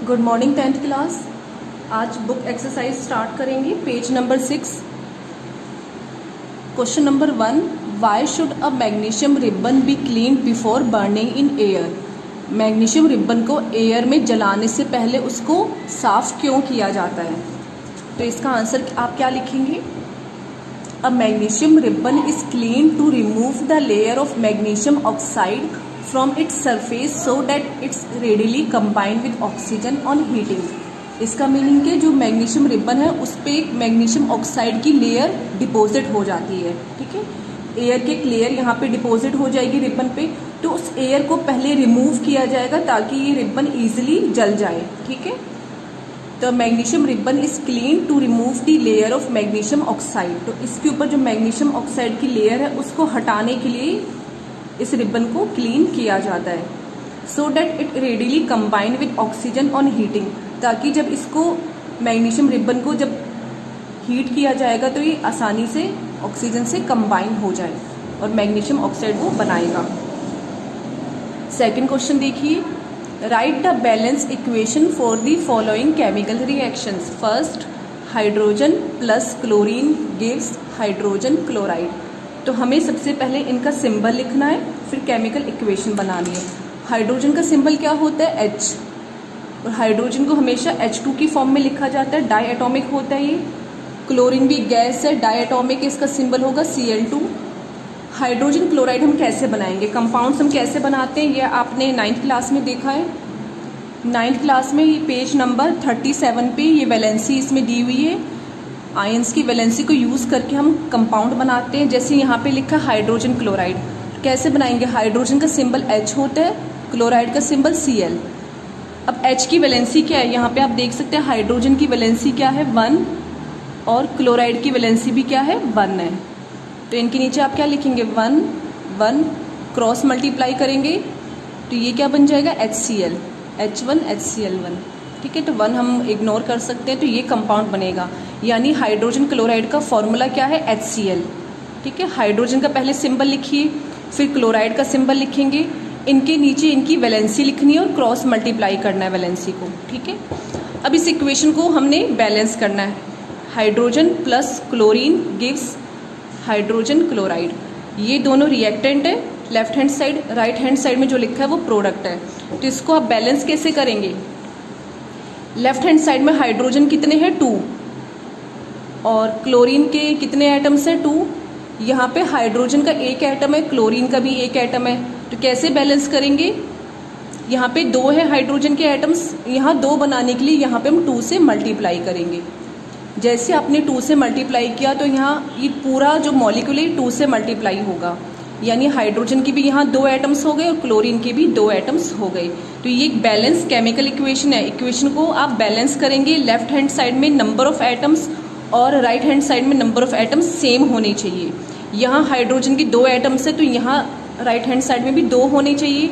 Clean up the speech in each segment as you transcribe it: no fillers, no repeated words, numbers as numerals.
Good morning 10th class. आज book exercise start करेंगे। Page number 6, question number 1, why should a magnesium ribbon be clean before burning in air. Magnesium ribbon को air में जलाने से पहले उसको साफ क्यों किया जाता है? तो इसका आंसर आप क्या लिखेंगे? A magnesium ribbon is clean to remove the layer of magnesium oxide from its surface so that it's readily combined with oxygen on heating। इसका मीनिंग है जो मैग्नीशियम रिबन है उस पर एक मैग्नीशियम ऑक्साइड की लेयर डिपॉजिट हो जाती है। ठीक है, एयर की एक लेयर यहाँ पे डिपॉजिट हो जाएगी रिबन पे, तो उस एयर को पहले रिमूव किया जाएगा ताकि ये रिबन इजीली जल जाए। ठीक है, तो magnesium ribbon is clean to remove the layer of magnesium oxide. तो इसके ऊपर जो मैग्नीशियम ऑक्साइड की लेयर है उसको हटाने के लिए इस रिबन को क्लीन किया जाता है। So that it readily combine with oxygen on heating, ताकि जब इसको मैग्नीशियम रिबन को जब हीट किया जाएगा तो ये आसानी से ऑक्सीजन से कंबाइन हो जाए और मैग्नीशियम ऑक्साइड वो बनाएगा। सेकंड क्वेश्चन देखिए, right the balance equation for the following chemical reactions. First, hydrogen plus chlorine gives hydrogen chloride. तो हमें सबसे पहले इनका सिंबल लिखना है, फिर केमिकल इक्वेशन बनानी है। हाइड्रोजन का सिंबल क्या होता है? H, और हाइड्रोजन को हमेशा H2 की फॉर्म में लिखा जाता है, डाई एटॉमिक होता है ये। क्लोरीन भी गैस है, डाई एटॉमिक, इसका सिंबल होगा Cl2। हाइड्रोजन क्लोराइड हम कैसे बनाएंगे, कंपाउंड्स हम कैसे बनाते हैं, ये आपने 9th क्लास में देखा है। 9th क्लास में ये पेज नंबर 37 पे ये वैलेंसी इसमें दी हुई है। आयंस की वैलेंसी को यूज़ करके हम कंपाउंड बनाते हैं। जैसे यहाँ पे लिखा हाइड्रोजन क्लोराइड, कैसे बनाएंगे? हाइड्रोजन का सिंबल H होता है, क्लोराइड का सिंबल Cl। अब H की वैलेंसी क्या है? यहाँ पे आप देख सकते हैं हाइड्रोजन की वैलेंसी क्या है? 1, और क्लोराइड की वैलेंसी भी क्या है? 1 है। तो इनके नीचे आप क्या लिखेंगे? 1 1 क्रॉस मल्टीप्लाई करेंगे तो ये क्या बन जाएगा? HCl, H1 HCl1। ठीक है, तो 1 हम इग्नोर कर सकते हैं, तो ये कंपाउंड बनेगा। यानी हाइड्रोजन क्लोराइड का फॉर्मूला क्या है? HCl। ठीक है, हाइड्रोजन का पहले सिंबल लिखिए, फिर क्लोराइड का सिंबल लिखेंगे, इनके नीचे इनकी वैलेंसी लिखनी है और क्रॉस मल्टीप्लाई करना है वैलेंसी को। ठीक है, अब इस इक्वेशन को हमने बैलेंस करना है। Hydrogen plus chlorine gives hydrogen chloride, ये दोनों रिएक्टेंट है। Left hand side, right hand side में जो लिखा है वो प्रोडक्ट है। तो इसको आप बैलेंस कैसे करेंगे? लेफ्ट हैंड साइड में हाइड्रोजन कितने हैं? 2, और क्लोरीन के कितने एटम्स हैं? 2। यहाँ पे हाइड्रोजन का एक एटम है, क्लोरीन का भी एक एटम है, तो कैसे बैलेंस करेंगे? यहाँ पे 2 है हाइड्रोजन के एटम्स, यहाँ 2 बनाने के लिए यहाँ पे हम 2 से मल्टीप्लाई करेंगे। जैसे आपने 2 से मल्टीप्लाई किया तो यहाँ ये पूरा जो मॉलिक्यूल है 2 से मल्टीप्लाई होगा, यानी हाइड्रोजन की भी यहाँ 2 एटम्स हो गए और क्लोरीन के भी 2 एटम्स हो गए। तो ये एक बैलेंस केमिकल इक्वेशन है। इक्वेशन को आप बैलेंस करेंगे, लेफ्ट हैंड साइड में नंबर ऑफ एटम्स और राइट हैंड साइड में नंबर ऑफ एटम्स सेम होने चाहिए। यहाँ हाइड्रोजन की 2 एटम्स है तो यहाँ राइट हैंड साइड में भी 2 होने चाहिए।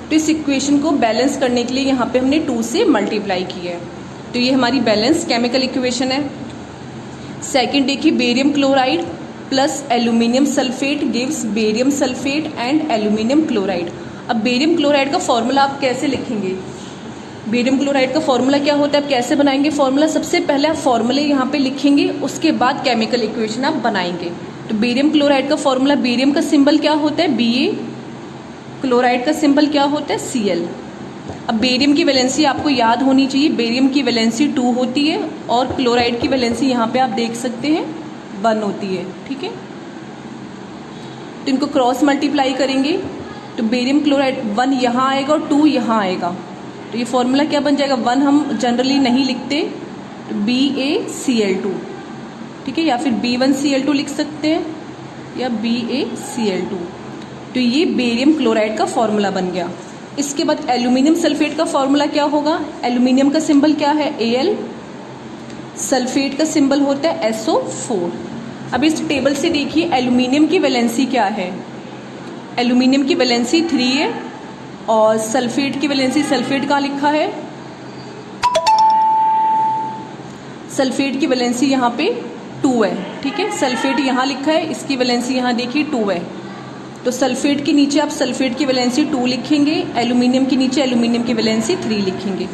तो इस इक्वेशन को बैलेंस करने के लिए यहाँ पे हमने 2 से मल्टीप्लाई किया है, तो ये हमारी बैलेंस केमिकल इक्वेशन है। सेकेंड देखिए, barium chloride plus aluminium sulphate gives barium sulphate and aluminium chloride. अब बेरियम क्लोराइड का फॉर्मूला आप कैसे लिखेंगे? बेरियम क्लोराइड का फॉर्मूला क्या होता है, आप कैसे बनाएंगे फॉर्मूला? सबसे पहले आप फॉर्मूले यहाँ पे लिखेंगे, उसके बाद केमिकल इक्वेशन आप बनाएंगे। तो बेरियम क्लोराइड का फॉर्मूला, बेरियम का सिंबल क्या होता है? Ba, क्लोराइड का सिंबल क्या होता है? Cl। अब बेरियम की वैलेंसी आपको याद होनी चाहिए, बेरियम की वैलेंसी 2 होती है और क्लोराइड की वैलेंसी यहाँ पे आप देख सकते हैं 1 होती है। ठीक है, तो इनको क्रॉस मल्टीप्लाई करेंगे तो बेरियम क्लोराइड 1 यहाँ आएगा और 2 यहाँ आएगा, तो ये फॉर्मूला क्या बन जाएगा? 1 हम जनरली नहीं लिखते, तो BaCl2। ठीक है, या फिर B1Cl2 लिख सकते हैं या BaCl2। तो ये बेरियम क्लोराइड का फॉर्मूला बन गया। इसके बाद एल्यूमिनियम सल्फेट का फॉर्मूला क्या होगा? एल्यूमिनियम का सिंबल क्या है? Al, सल्फेट का सिंबल होता है SO4। अब इस टेबल से देखिए एल्यूमिनियम की वैलेंसी क्या है? एल्यूमिनियम की वैलेंसी 3 है और सल्फेट की वैलेंसी, सल्फेट का लिखा है, सल्फेट की वैलेंसी यहाँ पे 2 है। ठीक है, सल्फेट यहाँ लिखा है, इसकी वैलेंसी यहाँ देखिए 2 है, तो सल्फेट के नीचे आप सल्फेट की वैलेंसी 2 लिखेंगे, एल्यूमिनियम के नीचे एल्यूमिनियम की वैलेंसी 3 लिखेंगे।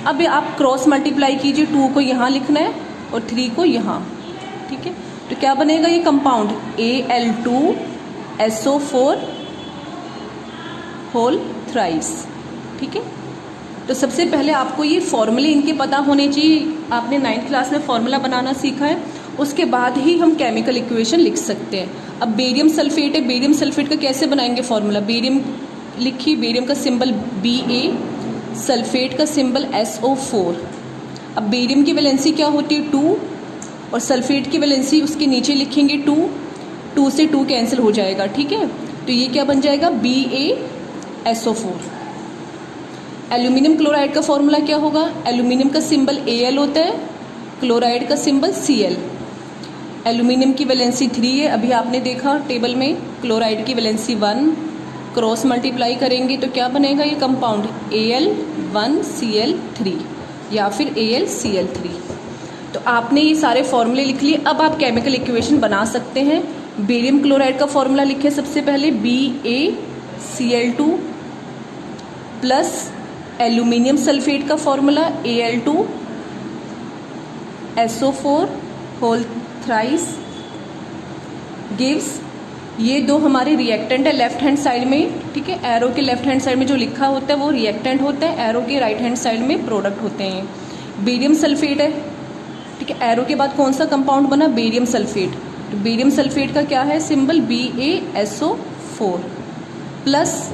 अब आप क्रॉस मल्टीप्लाई कीजिए, 2 को यहाँ लिखना है और 3 को यहाँ, ठीक है। तो क्या बनेगा ये कंपाउंड Al2SO4 होल थ्राइस, ठीक है। तो सबसे पहले आपको ये फॉर्मूले इनके पता होने चाहिए। आपने 9th क्लास में फॉर्मूला बनाना सीखा है, उसके बाद ही हम केमिकल इक्वेशन लिख सकते हैं। अब बेरियम सल्फेट है, बेरियम सल्फेट का कैसे बनाएंगे फॉर्मूला। बेरियम लिखिए, बेरियम का सिंबल Ba, सल्फेट का सिंबल SO4। अब बेरियम की वैलेंसी क्या होती है 2 और सल्फेट की वैलेंसी उसके नीचे लिखेंगे 2, 2 से 2 कैंसिल हो जाएगा, ठीक है। तो ये क्या बन जाएगा BaSO4। एल्यूमिनियम क्लोराइड का फॉर्मूला क्या होगा, एल्यूमिनियम का सिंबल Al होता है, क्लोराइड का सिंबल Cl। एल्यूमिनियम की वैलेंसी 3 है, अभी आपने देखा टेबल में, क्लोराइड की वैलेंसी 1, क्रॉस मल्टीप्लाई करेंगे तो क्या बनेगा ये कंपाउंड Al1Cl3 या फिर AlCl3। तो आपने ये सारे फॉर्मूले लिख लिए। अब आप केमिकल इक्वेशन बना सकते हैं। बेरियम क्लोराइड का फॉर्मूला लिखे सबसे पहले BaCl2 प्लस एल्यूमिनियम सल्फेट का formula Al2SO4 whole thrice gives, ये दो हमारे रिएक्टेंट है लेफ्ट हैंड साइड में, ठीक है। एरो के लेफ्ट हैंड साइड में जो लिखा होता है वो रिएक्टेंट होता है, एरो के राइट हैंड साइड में प्रोडक्ट होते हैं। बेरियम सल्फेट है, ठीक है। एरो के बाद कौन सा कंपाउंड बना, बेरियम सल्फेट। तो बेरियम सल्फेट का क्या है symbol BaSO4 plus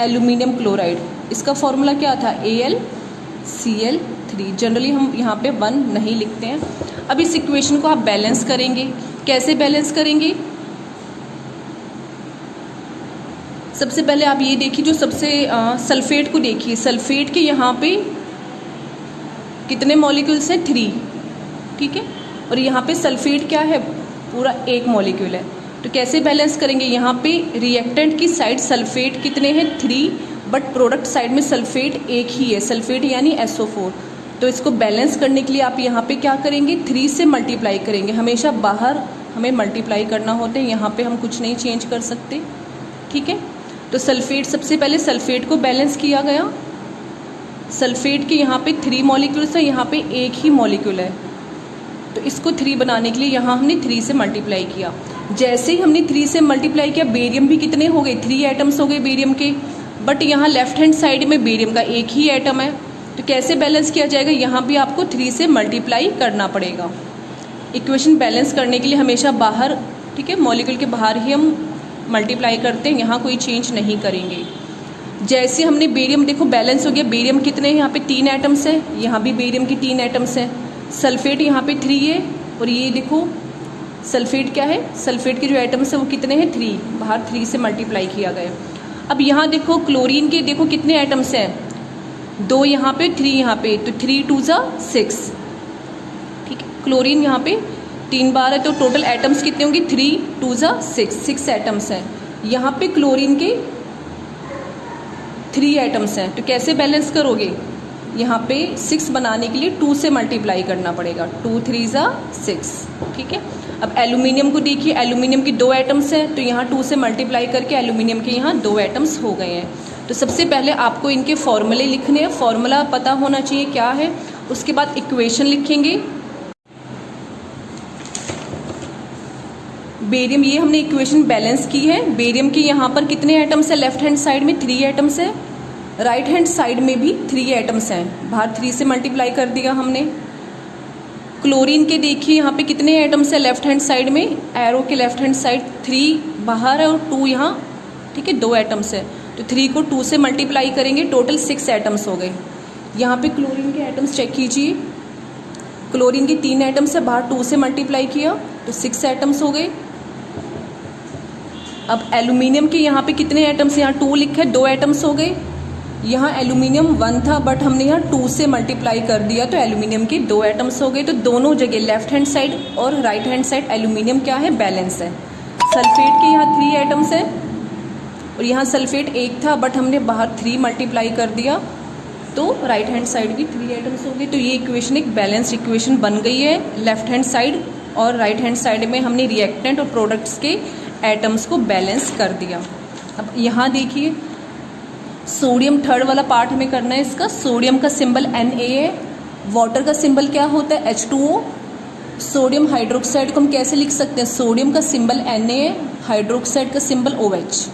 aluminium chloride, इसका फॉर्मूला क्या था AlCl3। जनरली हम यहाँ पे 1 नहीं लिखते हैं। अब इस इक्वेशन को आप बैलेंस करेंगे, कैसे बैलेंस करेंगे। सबसे पहले आप ये देखिए, जो सबसे सल्फेट को देखिए, सल्फेट के यहाँ पे कितने मॉलिक्यूल्स हैं 3, ठीक है। और यहाँ पे सल्फेट क्या है, पूरा 1 मॉलिक्यूल है। तो कैसे बैलेंस करेंगे, यहाँ पे रिएक्टेंट की साइड सल्फेट कितने हैं 3, बट प्रोडक्ट साइड में सल्फेट 1 ही है, सल्फेट यानी SO4। तो इसको बैलेंस करने के लिए आप यहाँ पे क्या करेंगे 3 से मल्टीप्लाई करेंगे। हमेशा बाहर हमें मल्टीप्लाई करना होता है, यहाँ पे हम कुछ नहीं चेंज कर सकते, ठीक है। तो सल्फेट, सबसे पहले सल्फेट को बैलेंस किया गया। सल्फेट के यहाँ पे 3 मॉलिक्यूल्स है, यहाँ पे 1 ही मॉलिक्यूल है। तो इसको 3 बनाने के लिए यहाँ हमने 3 से मल्टीप्लाई किया। जैसे ही हमने 3 से मल्टीप्लाई किया, बेरियम भी कितने हो गए 3 एटम्स हो गए बेरियम के, बट यहाँ लेफ्ट हैंड साइड में बेरियम का 1 ही एटम है। तो कैसे बैलेंस किया जाएगा, यहाँ भी आपको 3 से मल्टीप्लाई करना पड़ेगा। इक्वेशन बैलेंस करने के लिए हमेशा बाहर, ठीक है, मॉलिक्यूल के बाहर ही हम मल्टीप्लाई करते हैं, यहाँ कोई चेंज नहीं करेंगे। जैसे हमने बेरियम, देखो बैलेंस हो गया, बेरियम कितने हैं यहाँ पे 3 एटम्स है, यहाँ भी बेरियम की 3 एटम्स है। सल्फेट यहाँ पे 3 है, और ये देखो सल्फेट क्या है, सल्फेट के जो एटम्स है वो कितने हैं 3, बाहर 3 से मल्टीप्लाई किया गया। अब यहाँ देखो क्लोरीन के देखो कितने एटम्स हैं, 2 यहाँ पे 3 यहाँ पे, तो 3 2 ज़ा 6, ठीक है। क्लोरीन यहाँ पे 3 बार है, तो टोटल एटम्स कितने होंगे 3 2 ज़ा 6 एटम्स हैं। यहाँ पे क्लोरीन के 3 एटम्स हैं, तो कैसे बैलेंस करोगे, यहाँ पे 6 बनाने के लिए 2 से मल्टीप्लाई करना पड़ेगा, 2 3 ज़ा 6, ठीक है। अब एल्यूमिनियम को देखिए, एल्यूमिनियम की 2 एटम्स हैं, तो यहाँ 2 से मल्टीप्लाई करके एल्यूमिनियम के यहाँ 2 एटम्स हो गए हैं। तो सबसे पहले आपको इनके फॉर्मूले लिखने हैं, फॉर्मूला पता होना चाहिए क्या है, उसके बाद इक्वेशन लिखेंगे। बेरियम, ये हमने इक्वेशन बैलेंस की है। बेरियम के यहाँ पर कितने एटम्स है, लेफ्ट हैंड साइड में 3 एटम्स है, राइट हैंड साइड में भी 3 एटम्स हैं, बाहर 3 से मल्टीप्लाई कर दिया हमने। क्लोरीन के देखिए यहाँ पे कितने एटम्स है लेफ्ट हैंड साइड में, एरो के लेफ्ट हैंड साइड 3 बाहर है और 2 यहाँ, ठीक है, 2 एटम्स है। तो 3 को 2 से मल्टीप्लाई करेंगे, टोटल 6 एटम्स हो गए। यहाँ पे क्लोरीन के एटम्स चेक कीजिए, क्लोरीन के 3 एटम्स है, बाहर 2 से मल्टीप्लाई किया तो 6 एटम्स हो गए। अब एल्यूमिनियम के यहाँ पे कितने एटम्स, यहाँ 2 लिखा है, 2 एटम्स हो गए। यहाँ एल्यूमिनियम 1 था, बट हमने यहाँ 2 से मल्टीप्लाई कर दिया, तो एल्यूमिनियम के 2 एटम्स हो गए। तो दोनों जगह लेफ्ट हैंड साइड और राइट हैंड साइड एल्यूमिनियम क्या है, बैलेंस है। सल्फेट के यहाँ 3 एटम्स है, और यहाँ सल्फेट 1 था, बट हमने बाहर 3 मल्टीप्लाई कर दिया, तो राइट हैंड साइड भी 3 एटम्स हो गए। तो ये इक्वेशन एक बैलेंस्ड इक्वेशन बन गई है। लेफ्ट हैंड साइड और राइट हैंड साइड में हमने रिएक्टेंट और प्रोडक्ट्स के एटम्स को बैलेंस कर दिया। अब यहाँ देखिए सोडियम थर्ड वाला पार्ट हमें करना है इसका। सोडियम का सिंबल Na है, वाटर का सिंबल क्या होता है H2O। सोडियम हाइड्रोक्साइड को हम कैसे लिख सकते हैं, सोडियम का सिंबल Na है, हाइड्रोक्साइड का सिंबल OH।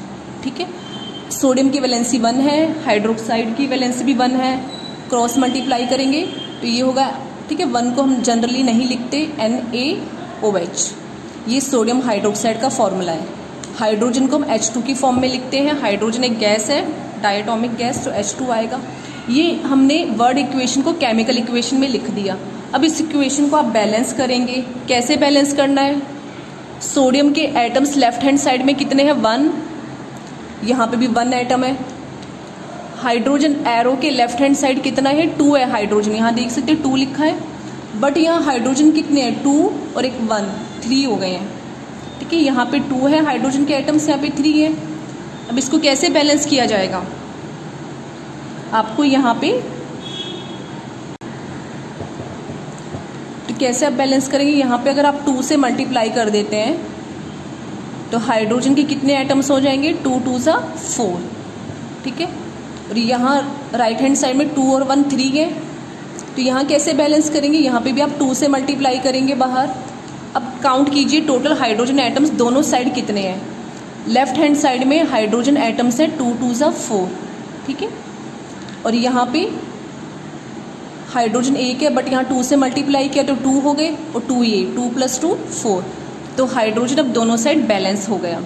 ठीक है, सोडियम की वैलेंसी 1 है, हाइड्रोक्साइड की वैलेंसी भी 1 है, क्रॉस मल्टीप्लाई करेंगे तो ये होगा। ठीक है, 1 को हम जनरली नहीं लिखते, NaOH, ये सोडियम हाइड्रोक्साइड का फॉर्मूला है। हाइड्रोजन को हम H2 की फॉर्म में लिखते हैं, हाइड्रोजन एक गैस है, डायटोमिक गैस, तो H2 आएगा। ये हमने वर्ड इक्वेशन को केमिकल इक्वेशन में लिख दिया। अब इस इक्वेशन को आप बैलेंस करेंगे। कैसे बैलेंस करना है, सोडियम के एटम्स लेफ्ट हैंड साइड में कितने हैं, 1, यहाँ पे भी 1 एटम है। हाइड्रोजन एरो के लेफ्ट हैंड साइड कितना है, 2 है हाइड्रोजन, यहाँ देख सकते हैं 2 लिखा है, बट यहाँ हाइड्रोजन कितने हैं, 2 और एक 1, 3 हो गए हैं। ठीक है, यहाँ पे 2 है हाइड्रोजन के एटम्स, यहाँ पे 3 है। अब इसको कैसे बैलेंस किया जाएगा, आपको यहाँ पे तो कैसे आप बैलेंस करेंगे, यहाँ पे अगर आप 2 से मल्टीप्लाई कर देते हैं तो हाइड्रोजन के कितने एटम्स हो जाएंगे, 2 2 सा 4। ठीक है, और यहाँ राइट हैंड साइड में 2 और 1 3 है, तो यहाँ कैसे बैलेंस करेंगे, यहाँ पे भी आप 2 से मल्टीप्लाई करेंगे बाहर। अब काउंट कीजिए टोटल हाइड्रोजन एटम्स दोनों साइड कितने हैं। लेफ्ट हैंड साइड में हाइड्रोजन एटम्स है 2 2 सा 4। ठीक है, और यहाँ पे हाइड्रोजन 1 है, बट यहाँ 2 से मल्टीप्लाई किया तो 2 हो गए, और 2 ये 2 + 2 4, तो हाइड्रोजन अब दोनों साइड बैलेंस हो गया।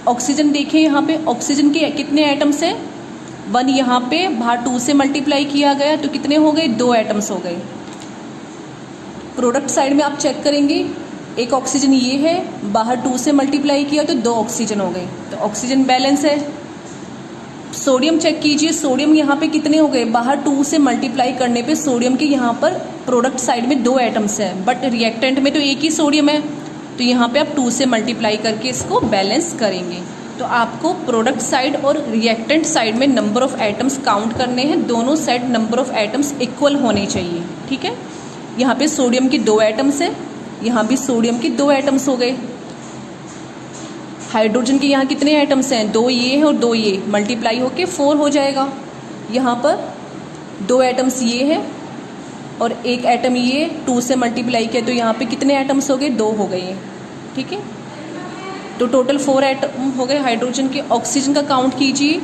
ऑक्सीजन देखें, यहाँ पे ऑक्सीजन के कितने एटम्स हैं, 1, यहाँ पे बाहर 2 से मल्टीप्लाई किया गया तो कितने हो गए, 2 एटम्स हो गए। प्रोडक्ट साइड में आप चेक करेंगे, एक ऑक्सीजन ये है, बाहर 2 से मल्टीप्लाई किया तो 2 ऑक्सीजन हो गए, तो ऑक्सीजन बैलेंस है। सोडियम चेक कीजिए, सोडियम यहाँ पे कितने हो गए, बाहर 2 से मल्टीप्लाई करने पे सोडियम के यहाँ पर प्रोडक्ट साइड में 2 एटम्स हैं, बट रिएक्टेंट में तो एक ही सोडियम है, तो यहाँ पे आप 2 से मल्टीप्लाई करके इसको बैलेंस करेंगे। तो आपको प्रोडक्ट साइड और रिएक्टेंट साइड में नंबर ऑफ एटम्स काउंट करने हैं, दोनों side number of atoms equal होने चाहिए। ठीक है, यहाँ पे सोडियम की 2 एटम्स है, यहाँ भी सोडियम की 2 एटम्स हो गए। हाइड्रोजन के यहाँ कितने एटम्स हैं, 2 ये हैं और 2 ये, मल्टीप्लाई होके 4 हो जाएगा। यहाँ पर 2 एटम्स ये है और एक एटम ये, 2 से मल्टीप्लाई किया तो यहाँ पे कितने एटम्स हो गए, 2 हो गए। ठीक है, तो टोटल 4 एटम हो गए हाइड्रोजन के। ऑक्सीजन का काउंट कीजिए,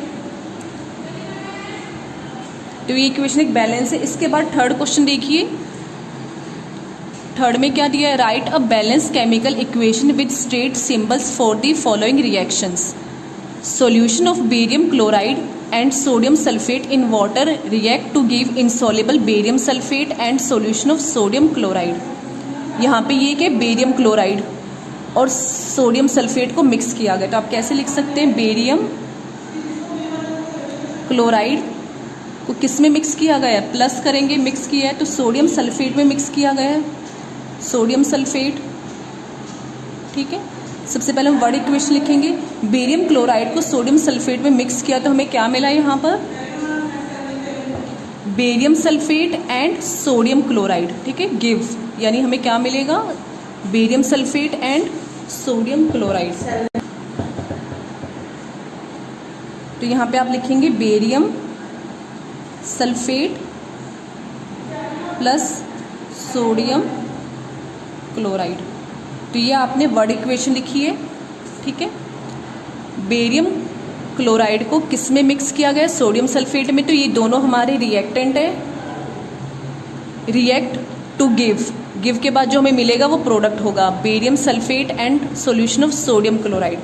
तो ये इक्वेशन एक बैलेंस है। इसके बाद थर्ड क्वेश्चन देखिए, थर्ड में क्या दिया है, write a balance chemical equation with state symbols for the following reactions. Solution of barium chloride and sodium sulphate in water react to give insoluble barium sulphate and solution of sodium chloride. यहाँ पे ये क्या, barium chloride और sodium sulphate को mix किया गया, तो आप कैसे लिख सकते हैं, बेरियम क्लोराइड को किस में मिक्स किया गया है, प्लस करेंगे, मिक्स किया है तो सोडियम सल्फेट में मिक्स किया गया है, सोडियम सल्फेट। ठीक है, सबसे पहले हम वर्ड इक्वेशन लिखेंगे, बेरियम क्लोराइड को सोडियम सल्फेट में मिक्स किया तो हमें क्या मिला यहाँ पर, barium sulphate and sodium chloride. ठीक है, गिव, यानी हमें क्या मिलेगा, barium sulphate and sodium chloride. तो यहाँ पे आप लिखेंगे barium sulphate plus sodium chloride. तो ये आपने वर्ड इक्वेशन लिखी है। ठीक है, बेरियम क्लोराइड को किस में मिक्स किया गया, सोडियम सल्फेट में, तो ये दोनों हमारे रिएक्टेंट है। रिएक्ट टू गिव, गिव के बाद जो हमें मिलेगा वो प्रोडक्ट होगा, barium sulphate and solution of sodium chloride.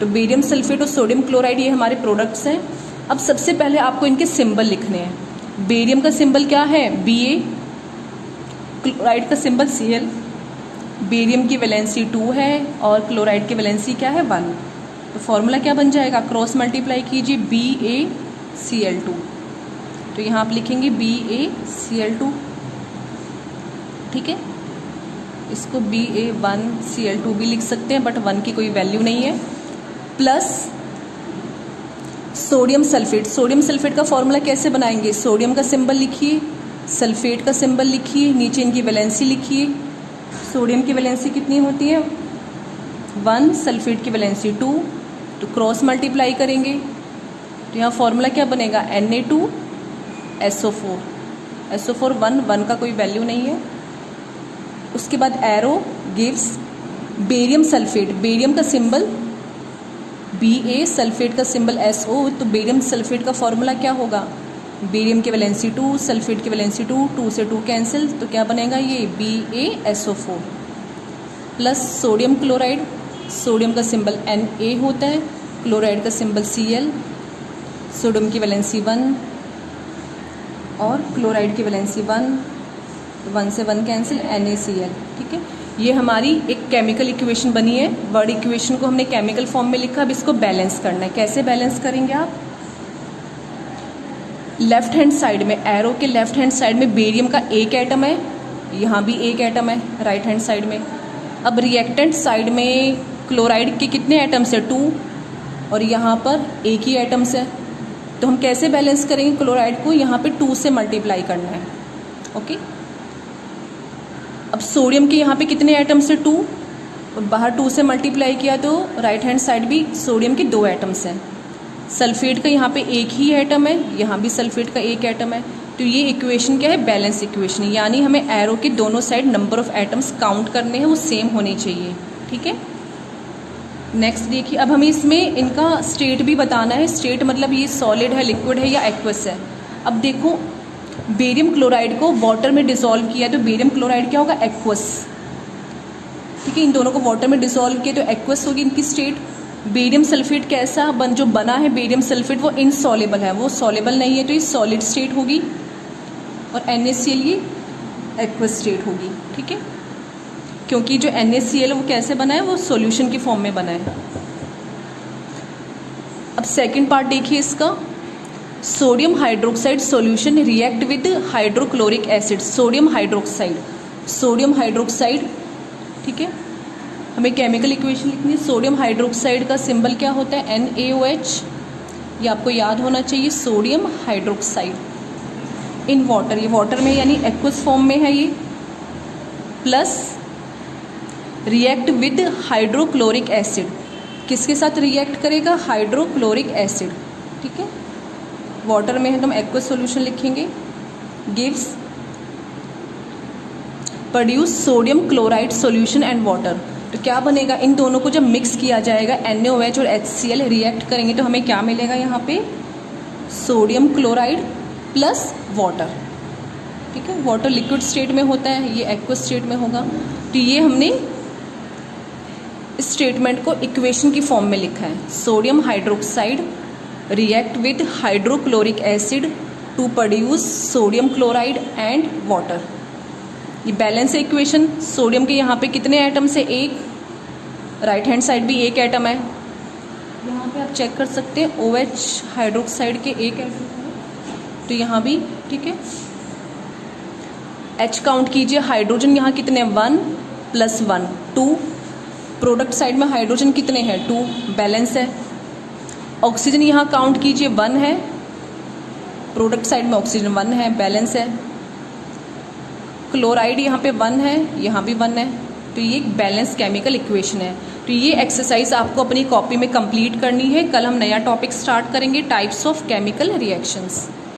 तो बेरियम सल्फेट और सोडियम क्लोराइड ये हमारे प्रोडक्ट्स हैं। अब सबसे पहले आपको इनके सिंबल लिखने हैं। बेरियम का सिंबल क्या है, Ba, क्लोराइड का सिंबल Cl। बेरियम की वैलेंसी 2 है और क्लोराइड की वैलेंसी क्या है, 1। तो फॉर्मूला क्या बन जाएगा, क्रॉस मल्टीप्लाई कीजिए, BaCl2। तो यहाँ आप लिखेंगे BaCl2। ठीक है, इसको Ba1Cl2 भी लिख सकते हैं, बट 1 की कोई वैल्यू नहीं है, plus sodium sulphate. Sodium sulphate का फॉर्मूला कैसे बनाएंगे, सोडियम का सिंबल लिखिए, सल्फेट का सिंबल लिखिए, नीचे इनकी वैलेंसी लिखिए। सोडियम की वैलेंसी कितनी होती है, 1, सल्फेट की वैलेंसी 2, तो क्रॉस मल्टीप्लाई करेंगे तो यहाँ फॉर्मूला क्या बनेगा, Na2SO4, SO4 1 का कोई वैल्यू नहीं है। उसके बाद arrow gives barium sulphate, barium का सिंबल Ba, सल्फेट का सिंबल SO, तो बेरियम सल्फेट का फॉर्मूला क्या होगा, बेरियम की वैलेंसी 2, सल्फेट की वैलेंसी 2, 2 से 2 कैंसिल, तो क्या बनेगा ये BaSO4 plus sodium chloride, sodium का सिंबल Na होता है, क्लोराइड का सिंबल Cl, सोडियम की वैलेंसी 1 और क्लोराइड की वैलेंसी 1, 1 से 1 कैंसिल, NaCl। ठीक है, ये हमारी एक केमिकल इक्वेशन बनी है। वर्ड इक्वेशन को हमने केमिकल फॉर्म में लिखा, अब इसको बैलेंस करना है। कैसे बैलेंस करेंगे आप, लेफ्ट हैंड साइड में, एरो के लेफ्ट हैंड साइड में बेरियम का एक एटम है, यहाँ भी एक एटम है राइट हैंड साइड में। अब रिएक्टेंट साइड में क्लोराइड के कितने एटम्स है, 2, और यहाँ पर एक ही एटम्स है। तो हम कैसे बैलेंस करेंगे क्लोराइड को, यहाँ पे 2 से मल्टीप्लाई करना है। ओके, अब सोडियम के यहाँ पे कितने एटम्स है, 2, और बाहर 2 से मल्टीप्लाई किया तो राइट हैंड साइड भी सोडियम के 2 एटम्स हैं। सल्फेट का यहाँ पे एक ही एटम है, यहाँ भी सल्फेट का एक एटम है। तो ये इक्वेशन क्या है, बैलेंस इक्वेशन, यानी हमें एरो के दोनों side number of atoms count करने हैं, वो सेम होने चाहिए। ठीक है, नेक्स्ट देखिए, अब हमें इसमें इनका स्टेट भी बताना है। स्टेट मतलब ये सॉलिड है, लिक्विड है या एक्वस है। अब देखो, बेरियम क्लोराइड को वाटर में डिसॉल्व किया तो बेरियम क्लोराइड क्या होगा, एक्वस। ठीक है, इन दोनों को वाटर में डिसॉल्व किया तो एक्वस होगी इनकी स्टेट। बेरियम सल्फेट कैसा जो बना है बेरियम सल्फेट, वो इनसॉलेबल है, वो सॉलेबल नहीं है, तो ये सॉलिड स्टेट होगी, और NaCl ये एक्वस स्टेट होगी। ठीक है, क्योंकि जो NaCl वो कैसे बना है, वो सॉल्यूशन की फॉर्म में बना है। अब सेकंड पार्ट देखिए इसका, sodium hydroxide solution react with hydrochloric acid. Sodium hydroxide, ठीक है, हमें केमिकल इक्वेशन लिखनी है। सोडियम हाइड्रोक्साइड का सिंबल क्या होता है, NaOH, ये आपको याद होना चाहिए। सोडियम हाइड्रोक्साइड इन वाटर, ये वाटर में यानी एक्वस फॉर्म में है ये, plus react with hydrochloric acid, किसके साथ रिएक्ट करेगा, हाइड्रोक्लोरिक एसिड। ठीक है, वाटर में है तो हम एक्वस सॉल्यूशन लिखेंगे। Gives produce sodium chloride solution and water, तो क्या बनेगा, इन दोनों को जब मिक्स किया जाएगा NaOH और HCl रिएक्ट करेंगे तो हमें क्या मिलेगा, यहाँ पे सोडियम क्लोराइड प्लस वाटर। ठीक है, वाटर लिक्विड स्टेट में होता है, ये एक्वस स्टेट में होगा। तो ये हमने इस स्टेटमेंट को इक्वेशन की फॉर्म में लिखा है। Sodium hydroxide react with hydrochloric acid to produce sodium chloride and water. ये बैलेंस है इक्वेशन। सोडियम के यहाँ पे कितने एटम्स है, एक, राइट हैंड साइड भी एक एटम है, यहाँ पे आप चेक कर सकते हैं OH हाइड्रोक्साइड के एक एटम है, तो यहाँ भी। ठीक है, H काउंट कीजिए, हाइड्रोजन यहाँ कितने, 1 + 1 2, प्रोडक्ट साइड में हाइड्रोजन कितने हैं, 2, बैलेंस है। ऑक्सीजन यहाँ काउंट कीजिए, 1 है, प्रोडक्ट साइड में ऑक्सीजन 1 है, बैलेंस है। क्लोराइड यहाँ पे 1 है, यहाँ भी 1 है, तो ये एक बैलेंस केमिकल इक्वेशन है। तो ये एक्सरसाइज आपको अपनी कॉपी में कंप्लीट करनी है। कल हम नया टॉपिक स्टार्ट करेंगे, टाइप्स ऑफ केमिकल रिएक्शंस।